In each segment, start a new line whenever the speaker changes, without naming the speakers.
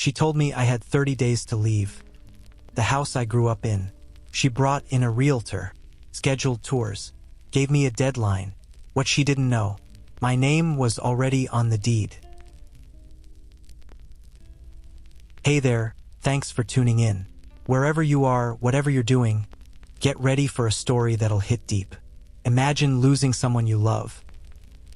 She told me I had 30 days to leave. The house I grew up in. She brought in a realtor, scheduled tours, gave me a deadline. What she didn't know, my name was already on the deed. Hey there, thanks for tuning in. Wherever you are, whatever you're doing, get ready for a story that'll hit deep. Imagine losing someone you love,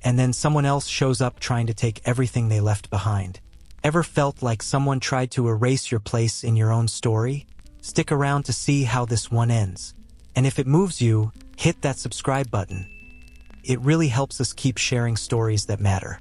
and then someone else shows up trying to take everything they left behind. Ever felt like someone tried to erase your place in your own story? Stick around to see how this one ends. And if it moves you, hit that subscribe button. It really helps us keep sharing stories that matter.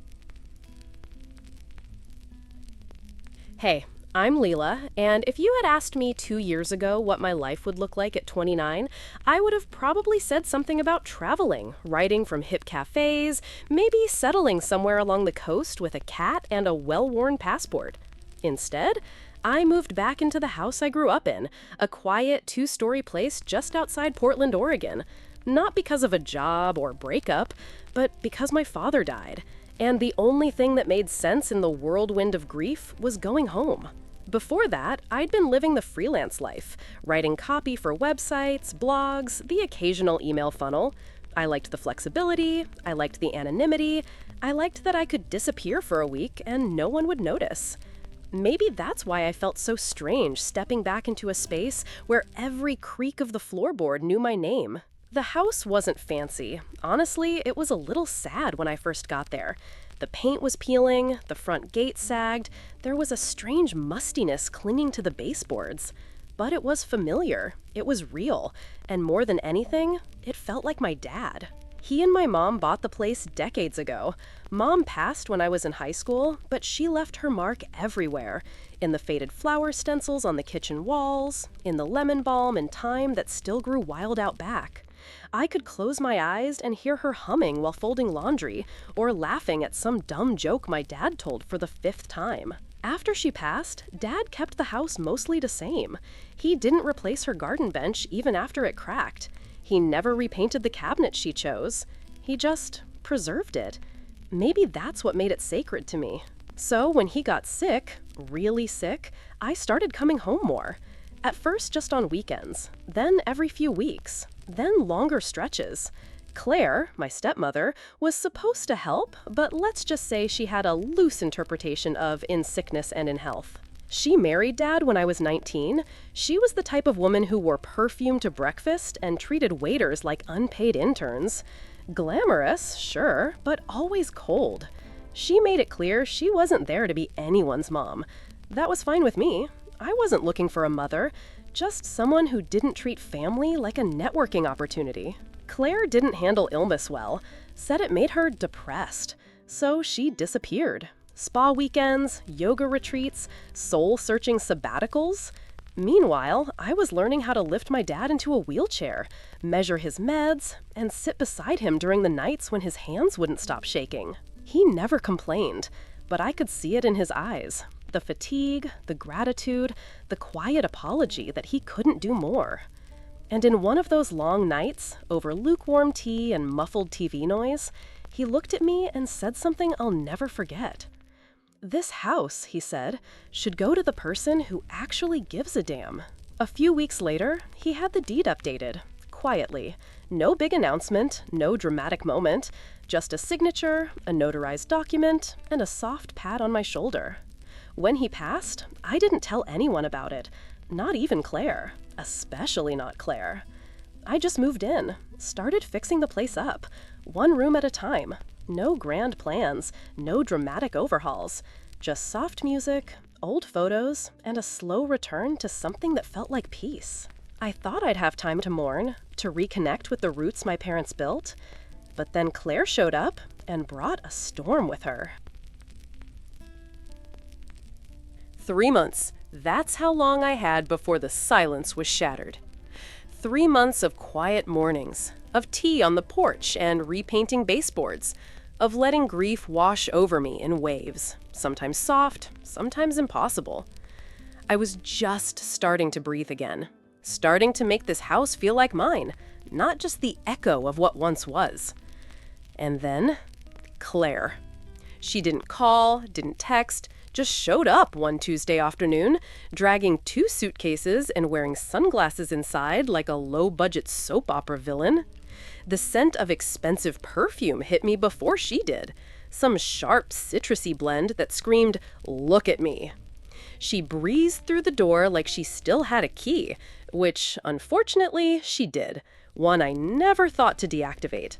Hey, I'm Leela, and if you had asked me 2 years ago what my life would look like at 29, I would have probably said something about traveling, writing from hip cafes, maybe settling somewhere along the coast with a cat and a well-worn passport. Instead, I moved back into the house I grew up in, a quiet 2-story place just outside Portland, Oregon. Not because of a job or breakup, but because my father died. And the only thing that made sense in the whirlwind of grief was going home. Before that, I'd been living the freelance life, writing copy for websites, blogs, the occasional email funnel. I liked the flexibility, I liked the anonymity, I liked that I could disappear for a week and no one would notice. Maybe that's why I felt so strange stepping back into a space where every creak of the floorboard knew my name. The house wasn't fancy. Honestly, it was a little sad when I first got there. The paint was peeling, the front gate sagged, there was a strange mustiness clinging to the baseboards. But it was familiar, it was real, and more than anything, it felt like my dad. He and my mom bought the place decades ago. Mom passed when I was in high school, but she left her mark everywhere. In the faded flower stencils on the kitchen walls, in the lemon balm and thyme that still grew wild out back. I could close my eyes and hear her humming while folding laundry, or laughing at some dumb joke my dad told for the 5th time. After she passed, Dad kept the house mostly the same. He didn't replace her garden bench even after it cracked. He never repainted the cabinet she chose. He just preserved it. Maybe that's what made it sacred to me. So when he got sick, really sick, I started coming home more. At first just on weekends, then every few weeks, then longer stretches. Claire, my stepmother, was supposed to help, but let's just say she had a loose interpretation of in sickness and in health. She married Dad when I was 19. She was the type of woman who wore perfume to breakfast and treated waiters like unpaid interns. Glamorous, sure, but always cold. She made it clear she wasn't there to be anyone's mom. That was fine with me. I wasn't looking for a mother, just someone who didn't treat family like a networking opportunity. Claire didn't handle illness well, said it made her depressed, so she disappeared. Spa weekends, yoga retreats, soul-searching sabbaticals. Meanwhile, I was learning how to lift my dad into a wheelchair, measure his meds, and sit beside him during the nights when his hands wouldn't stop shaking. He never complained, but I could see it in his eyes. The fatigue, the gratitude, the quiet apology that he couldn't do more. And in one of those long nights, over lukewarm tea and muffled TV noise, he looked at me and said something I'll never forget. "This house," he said, "should go to the person who actually gives a damn." A few weeks later, he had the deed updated, quietly. No big announcement, no dramatic moment, just a signature, a notarized document, and a soft pat on my shoulder. When he passed, I didn't tell anyone about it, not even Claire, especially not Claire. I just moved in, started fixing the place up, one room at a time. No grand plans, no dramatic overhauls, just soft music, old photos, and a slow return to something that felt like peace. I thought I'd have time to mourn, to reconnect with the roots my parents built, but then Claire showed up and brought a storm with her. 3 months. That's how long I had before the silence was shattered. 3 months of quiet mornings, of tea on the porch and repainting baseboards, of letting grief wash over me in waves, sometimes soft, sometimes impossible. I was just starting to breathe again, starting to make this house feel like mine, not just the echo of what once was. And then, Claire. She didn't call, didn't text, just showed up one Tuesday afternoon, dragging 2 suitcases and wearing sunglasses inside like a low-budget soap opera villain. The scent of expensive perfume hit me before she did. Some sharp, citrusy blend that screamed, "Look at me." She breezed through the door like she still had a key, which, unfortunately, she did, one I never thought to deactivate.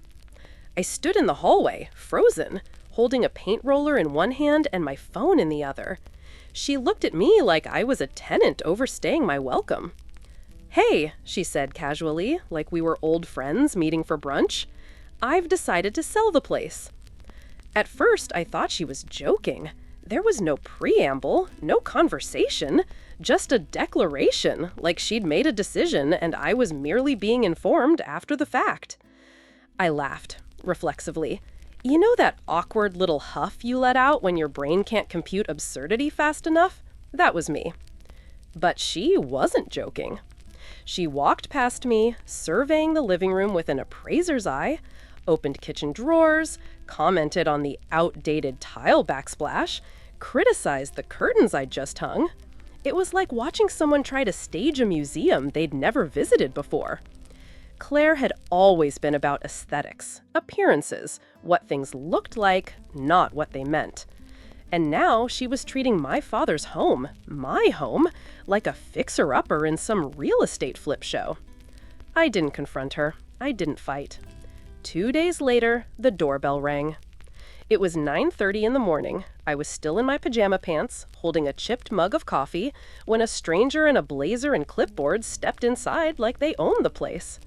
I stood in the hallway, frozen, holding a paint roller in one hand and my phone in the other. She looked at me like I was a tenant overstaying my welcome. "Hey," she said casually, like we were old friends meeting for brunch. "I've decided to sell the place." At first, I thought she was joking. There was no preamble, no conversation, just a declaration, like she'd made a decision and I was merely being informed after the fact. I laughed, reflexively. You know that awkward little huff you let out when your brain can't compute absurdity fast enough? That was me. But she wasn't joking. She walked past me, surveying the living room with an appraiser's eye, opened kitchen drawers, commented on the outdated tile backsplash, criticized the curtains I'd just hung. It was like watching someone try to stage a museum they'd never visited before. Claire had always been about aesthetics, appearances, what things looked like, not what they meant. And now she was treating my father's home, my home, like a fixer-upper in some real estate flip show. I didn't confront her. I didn't fight. 2 days later, the doorbell rang. It was 9:30 in the morning. I was still in my pajama pants, holding a chipped mug of coffee, when a stranger in a blazer and clipboard stepped inside like they owned the place.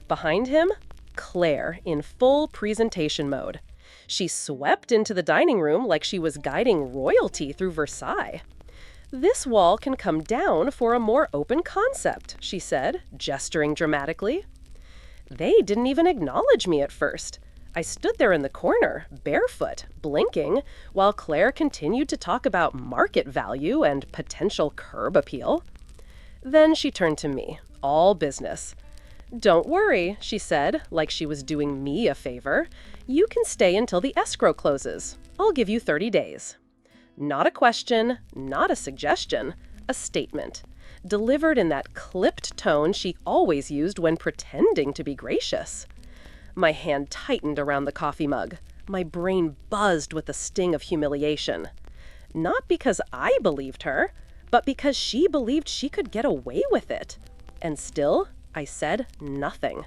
Behind him, Claire, in full presentation mode. She swept into the dining room like she was guiding royalty through Versailles. "This wall can come down for a more open concept," she said, gesturing dramatically. They didn't even acknowledge me at first. I stood there in the corner, barefoot, blinking, while Claire continued to talk about market value and potential curb appeal. Then she turned to me, all business. "Don't worry," she said, like she was doing me a favor. "You can stay until the escrow closes. I'll give you 30 days. Not a question, not a suggestion, a statement, delivered in that clipped tone she always used when pretending to be gracious. My hand tightened around the coffee mug. My brain buzzed with the sting of humiliation. Not because I believed her, but because she believed she could get away with it. And still, I said nothing.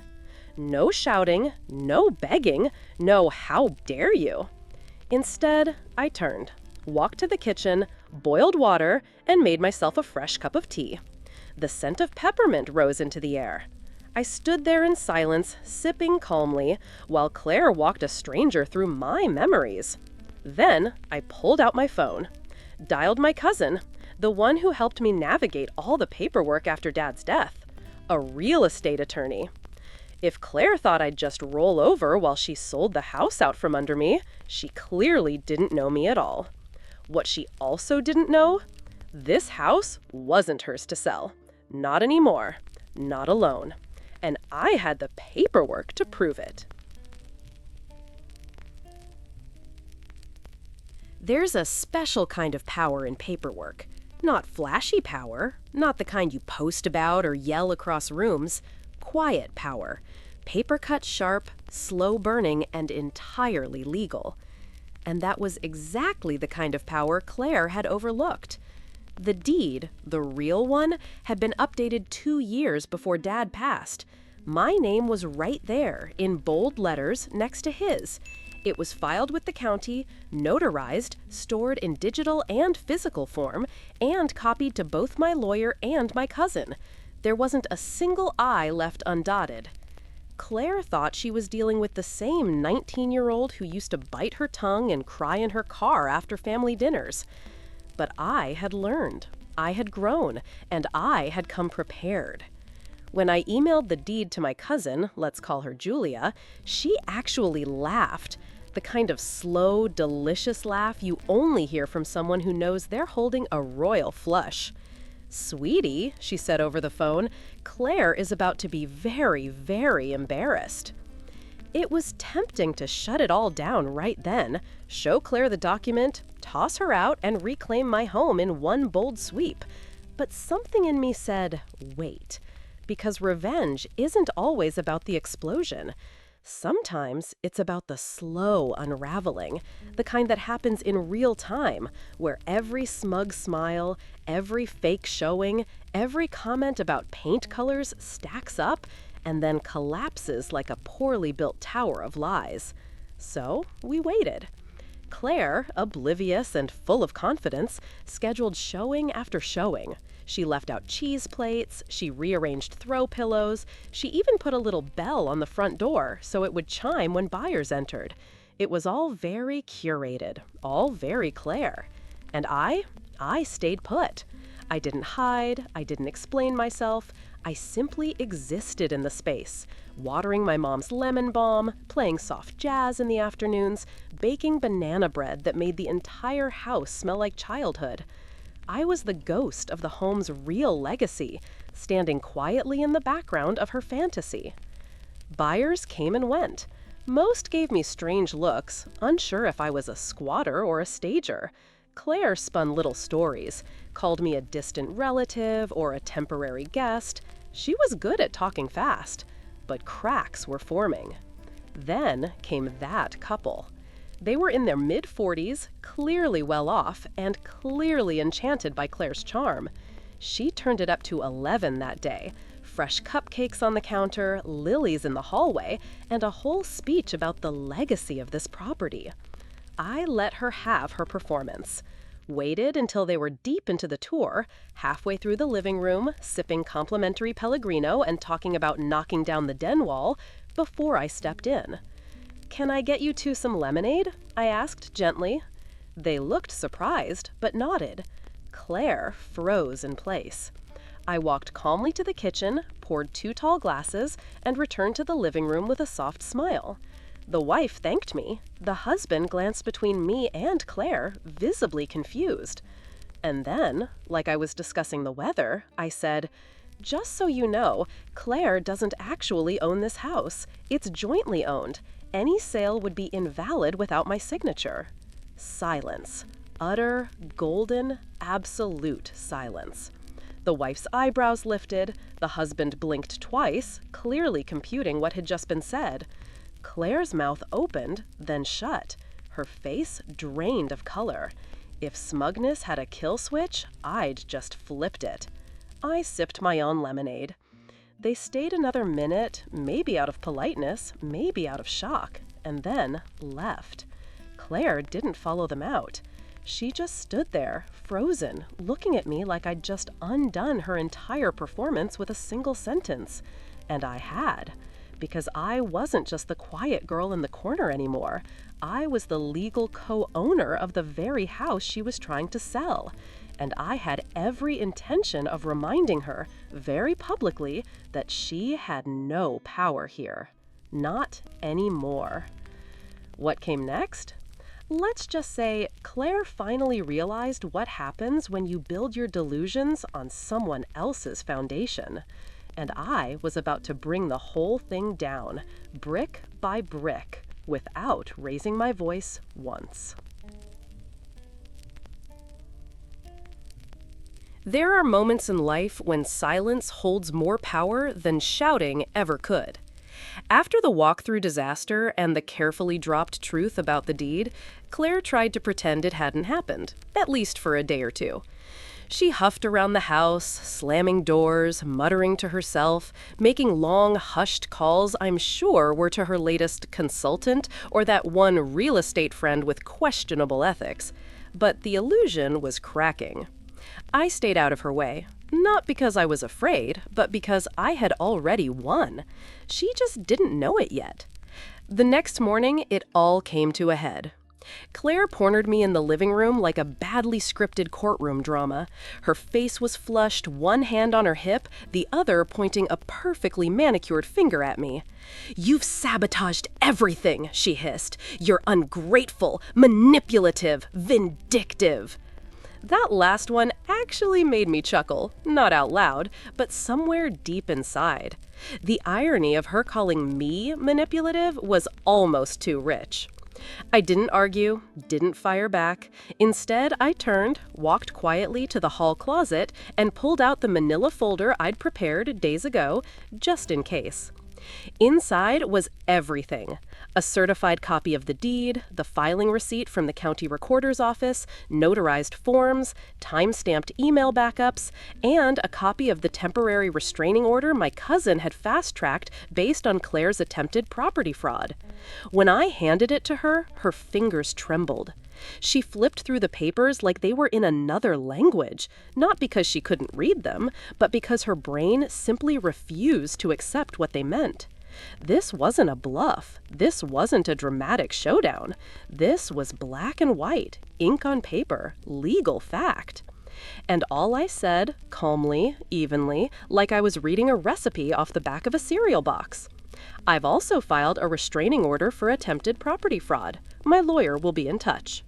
No shouting, no begging, no "how dare you." Instead, I turned, walked to the kitchen, boiled water, and made myself a fresh cup of tea. The scent of peppermint rose into the air. I stood there in silence, sipping calmly, while Claire walked a stranger through my memories. Then I pulled out my phone, dialed my cousin, the one who helped me navigate all the paperwork after Dad's death, a real estate attorney. If Claire thought I'd just roll over while she sold the house out from under me, she clearly didn't know me at all. What she also didn't know? This house wasn't hers to sell. Not anymore. Not alone. And I had the paperwork to prove it. There's a special kind of power in paperwork. Not flashy power, not the kind you post about or yell across rooms. Quiet power. Paper cut sharp, slow burning, and entirely legal. And that was exactly the kind of power Claire had overlooked. The deed, the real one, had been updated 2 years before Dad passed. My name was right there, in bold letters, next to his. It was filed with the county, notarized, stored in digital and physical form, and copied to both my lawyer and my cousin. There wasn't a single I left undotted. Claire thought she was dealing with the same 19-year-old who used to bite her tongue and cry in her car after family dinners. But I had learned, I had grown, and I had come prepared. When I emailed the deed to my cousin, let's call her Julia, she actually laughed. The kind of slow, delicious laugh you only hear from someone who knows they're holding a royal flush. "Sweetie," she said over the phone, "Claire is about to be very, very embarrassed." It was tempting to shut it all down right then, show Claire the document, toss her out, and reclaim my home in one bold sweep. But something in me said, wait, because revenge isn't always about the explosion. Sometimes it's about the slow unraveling, the kind that happens in real time, where every smug smile, every fake showing, every comment about paint colors stacks up and then collapses like a poorly built tower of lies. So we waited. Claire, oblivious and full of confidence, scheduled showing after showing. She left out cheese plates, she rearranged throw pillows, she even put a little bell on the front door so it would chime when buyers entered. It was all very curated, all very Claire. And I stayed put. I didn't hide, I didn't explain myself, I simply existed in the space, watering my mom's lemon balm, playing soft jazz in the afternoons, baking banana bread that made the entire house smell like childhood. I was the ghost of the home's real legacy, standing quietly in the background of her fantasy. Buyers came and went. Most gave me strange looks, unsure if I was a squatter or a stager. Claire spun little stories, called me a distant relative or a temporary guest. She was good at talking fast, but cracks were forming. Then came that couple. They were in their mid-40s, clearly well off, and clearly enchanted by Claire's charm. She turned it up to 11 that day. Fresh cupcakes on the counter, lilies in the hallway, and a whole speech about the legacy of this property. I let her have her performance. Waited until they were deep into the tour, halfway through the living room, sipping complimentary Pellegrino and talking about knocking down the den wall, before I stepped in. "Can I get you two some lemonade?" I asked gently. They looked surprised, but nodded. Claire froze in place. I walked calmly to the kitchen, poured 2 tall glasses, and returned to the living room with a soft smile. The wife thanked me. The husband glanced between me and Claire, visibly confused. And then, like I was discussing the weather, I said, "Just so you know, Claire doesn't actually own this house. It's jointly owned. Any sale would be invalid without my signature." Silence. Utter, golden, absolute silence. The wife's eyebrows lifted. The husband blinked twice, clearly computing what had just been said. Claire's mouth opened, then shut. Her face drained of color. If smugness had a kill switch, I'd just flipped it. I sipped my own lemonade. They stayed another minute, maybe out of politeness, maybe out of shock, and then left. Claire didn't follow them out. She just stood there, frozen, looking at me like I'd just undone her entire performance with a single sentence. And I had. Because I wasn't just the quiet girl in the corner anymore. I was the legal co-owner of the very house she was trying to sell. And I had every intention of reminding her, very publicly, that she had no power here. Not anymore. What came next? Let's just say Claire finally realized what happens when you build your delusions on someone else's foundation. And I was about to bring the whole thing down, brick by brick, without raising my voice once. There are moments in life when silence holds more power than shouting ever could. After the walk-through disaster and the carefully dropped truth about the deed, Claire tried to pretend it hadn't happened, at least for a day or two. She huffed around the house, slamming doors, muttering to herself, making long, hushed calls I'm sure were to her latest consultant or that one real estate friend with questionable ethics. But the illusion was cracking. I stayed out of her way, not because I was afraid, but because I had already won. She just didn't know it yet. The next morning, it all came to a head. Claire cornered me in the living room like a badly scripted courtroom drama. Her face was flushed, one hand on her hip, the other pointing a perfectly manicured finger at me. "You've sabotaged everything," she hissed. "You're ungrateful, manipulative, vindictive." That last one actually made me chuckle, not out loud, but somewhere deep inside. The irony of her calling me manipulative was almost too rich. I didn't argue, didn't fire back. Instead, I turned, walked quietly to the hall closet, and pulled out the manila folder I'd prepared days ago, just in case. Inside was everything. A certified copy of the deed, the filing receipt from the county recorder's office, notarized forms, time-stamped email backups, and a copy of the temporary restraining order my cousin had fast-tracked based on Claire's attempted property fraud. When I handed it to her, her fingers trembled. She flipped through the papers like they were in another language, not because she couldn't read them, but because her brain simply refused to accept what they meant. This wasn't a bluff. This wasn't a dramatic showdown. This was black and white, ink on paper, legal fact. And all I said, calmly, evenly, like I was reading a recipe off the back of a cereal box. I've also filed a restraining order for attempted property fraud. My lawyer will be in touch.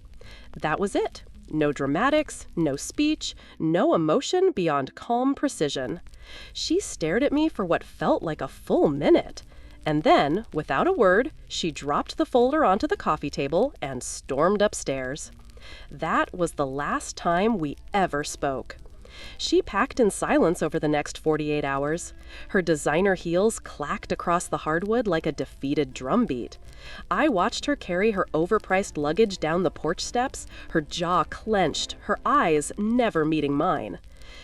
That was it. No dramatics, no speech, no emotion beyond calm precision. She stared at me for what felt like a full minute. And then, without a word, she dropped the folder onto the coffee table and stormed upstairs. That was the last time we ever spoke. She packed in silence over the next 48 hours. Her designer heels clacked across the hardwood like a defeated drumbeat. I watched her carry her overpriced luggage down the porch steps, her jaw clenched, her eyes never meeting mine.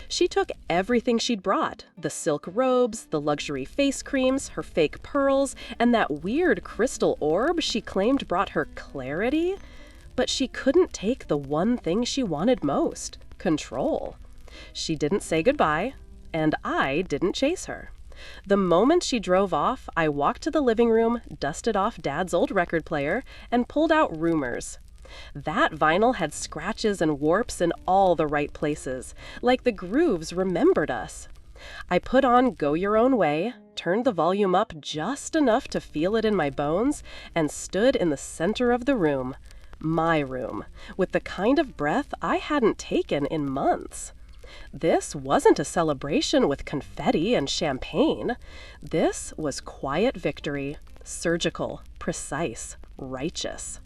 She took everything she'd brought, the silk robes, the luxury face creams, her fake pearls, and that weird crystal orb she claimed brought her clarity. But she couldn't take the one thing she wanted most, control. She didn't say goodbye, and I didn't chase her. The moment she drove off, I walked to the living room, dusted off Dad's old record player, and pulled out Rumors. That vinyl had scratches and warps in all the right places, like the grooves remembered us. I put on Go Your Own Way, turned the volume up just enough to feel it in my bones, and stood in the center of the room, my room, with the kind of breath I hadn't taken in months. This wasn't a celebration with confetti and champagne. This was quiet victory, surgical, precise, righteous.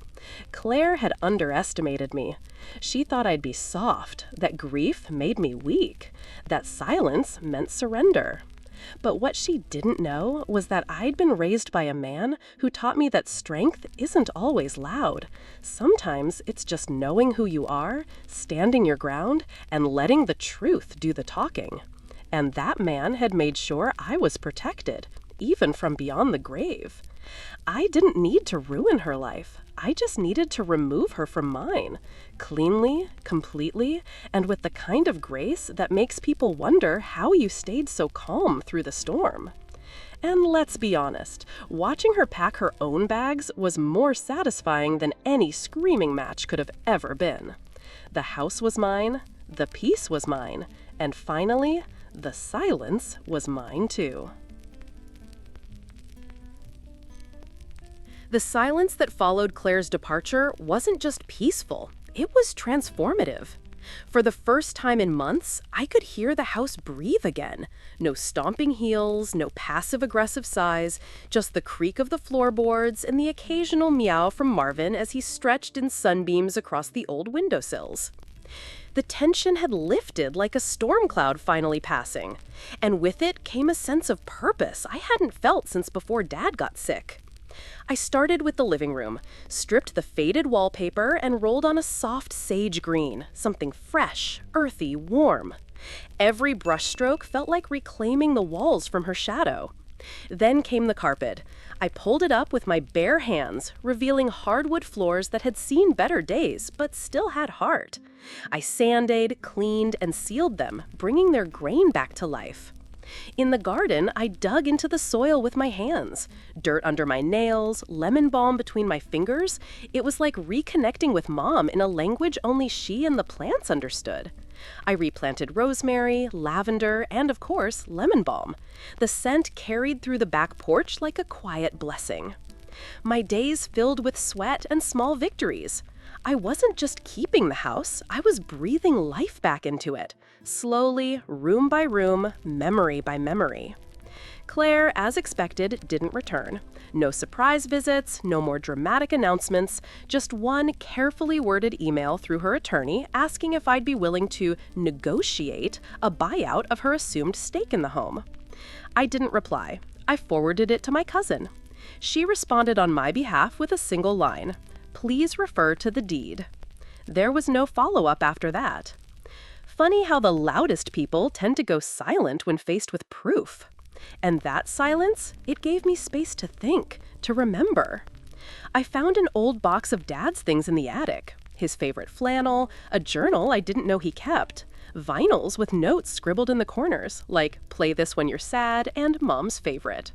Claire had underestimated me. She thought I'd be soft, that grief made me weak, that silence meant surrender. But what she didn't know was that I'd been raised by a man who taught me that strength isn't always loud. Sometimes it's just knowing who you are, standing your ground, and letting the truth do the talking. And that man had made sure I was protected, even from beyond the grave. I didn't need to ruin her life. I just needed to remove her from mine, cleanly, completely, and with the kind of grace that makes people wonder how you stayed so calm through the storm. And let's be honest, watching her pack her own bags was more satisfying than any screaming match could have ever been. The house was mine, the peace was mine, and finally, the silence was mine too. The silence that followed Claire's departure wasn't just peaceful, it was transformative. For the first time in months, I could hear the house breathe again. No stomping heels, no passive-aggressive sighs, just the creak of the floorboards and the occasional meow from Marvin as he stretched in sunbeams across the old windowsills. The tension had lifted like a storm cloud finally passing, and with it came a sense of purpose I hadn't felt since before Dad got sick. I started with the living room, stripped the faded wallpaper, and rolled on a soft sage green, something fresh, earthy, warm. Every brushstroke felt like reclaiming the walls from her shadow. Then came the carpet. I pulled it up with my bare hands, revealing hardwood floors that had seen better days, but still had heart. I sanded, cleaned, and sealed them, bringing their grain back to life. In the garden, I dug into the soil with my hands. Dirt under my nails, lemon balm between my fingers. It was like reconnecting with Mom in a language only she and the plants understood. I replanted rosemary, lavender, and of course, lemon balm. The scent carried through the back porch like a quiet blessing. My days filled with sweat and small victories. I wasn't just keeping the house, I was breathing life back into it, slowly, room by room, memory by memory. Claire, as expected, didn't return. No surprise visits, no more dramatic announcements, just one carefully worded email through her attorney asking if I'd be willing to negotiate a buyout of her assumed stake in the home. I didn't reply. I forwarded it to my cousin. She responded on my behalf with a single line, "Please refer to the deed." There was no follow-up after that. Funny how the loudest people tend to go silent when faced with proof. And that silence, it gave me space to think, to remember. I found an old box of Dad's things in the attic. His favorite flannel, a journal I didn't know he kept, vinyls with notes scribbled in the corners, like "Play this when you're sad" and "Mom's favorite."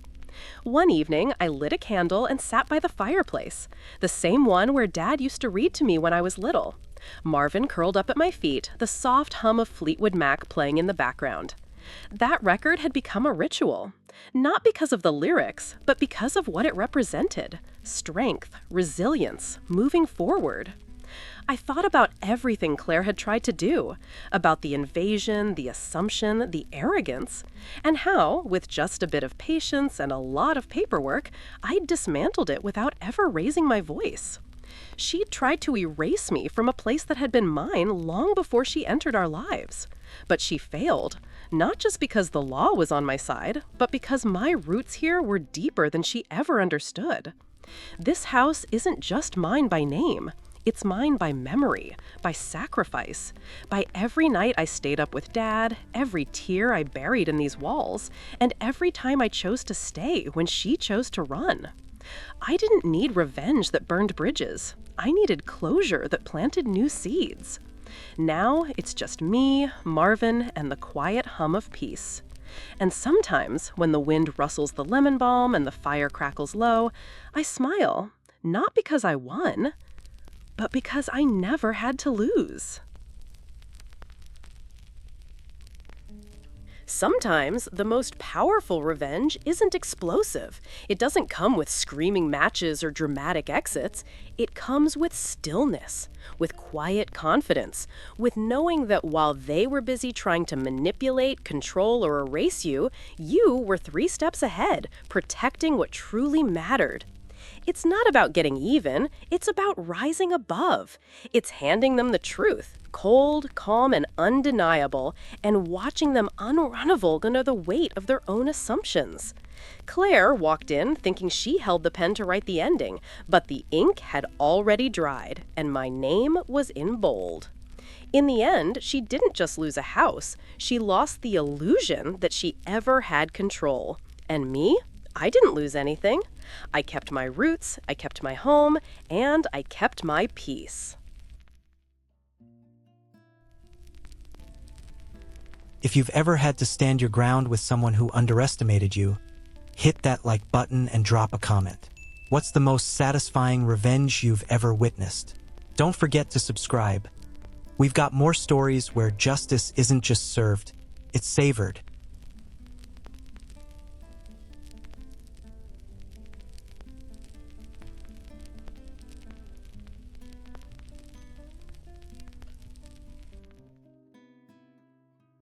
One evening, I lit a candle and sat by the fireplace, the same one where Dad used to read to me when I was little. Marvin curled up at my feet, the soft hum of Fleetwood Mac playing in the background. That record had become a ritual, not because of the lyrics, but because of what it represented: strength, resilience, moving forward. I thought about everything Claire had tried to do, about the invasion, the assumption, the arrogance, and how, with just a bit of patience and a lot of paperwork, I'd dismantled it without ever raising my voice. She'd tried to erase me from a place that had been mine long before she entered our lives. But she failed, not just because the law was on my side, but because my roots here were deeper than she ever understood. This house isn't just mine by name. It's mine by memory, by sacrifice, by every night I stayed up with Dad, every tear I buried in these walls, and every time I chose to stay when she chose to run. I didn't need revenge that burned bridges. I needed closure that planted new seeds. Now it's just me, Marvin, and the quiet hum of peace. And sometimes, when the wind rustles the lemon balm and the fire crackles low, I smile, not because I won, but because I never had to lose. Sometimes the most powerful revenge isn't explosive. It doesn't come with screaming matches or dramatic exits. It comes with stillness, with quiet confidence, with knowing that while they were busy trying to manipulate, control, or erase you, you were 3 steps ahead, protecting what truly mattered. It's not about getting even, it's about rising above. It's handing them the truth, cold, calm, and undeniable, and watching them unravel under the weight of their own assumptions. Claire walked in thinking she held the pen to write the ending, but the ink had already dried, and my name was in bold. In the end, she didn't just lose a house, she lost the illusion that she ever had control. And me? I didn't lose anything. I kept my roots, I kept my home, and I kept my peace.
If you've ever had to stand your ground with someone who underestimated you, hit that like button and drop a comment. What's the most satisfying revenge you've ever witnessed? Don't forget to subscribe. We've got more stories where justice isn't just served, it's savored.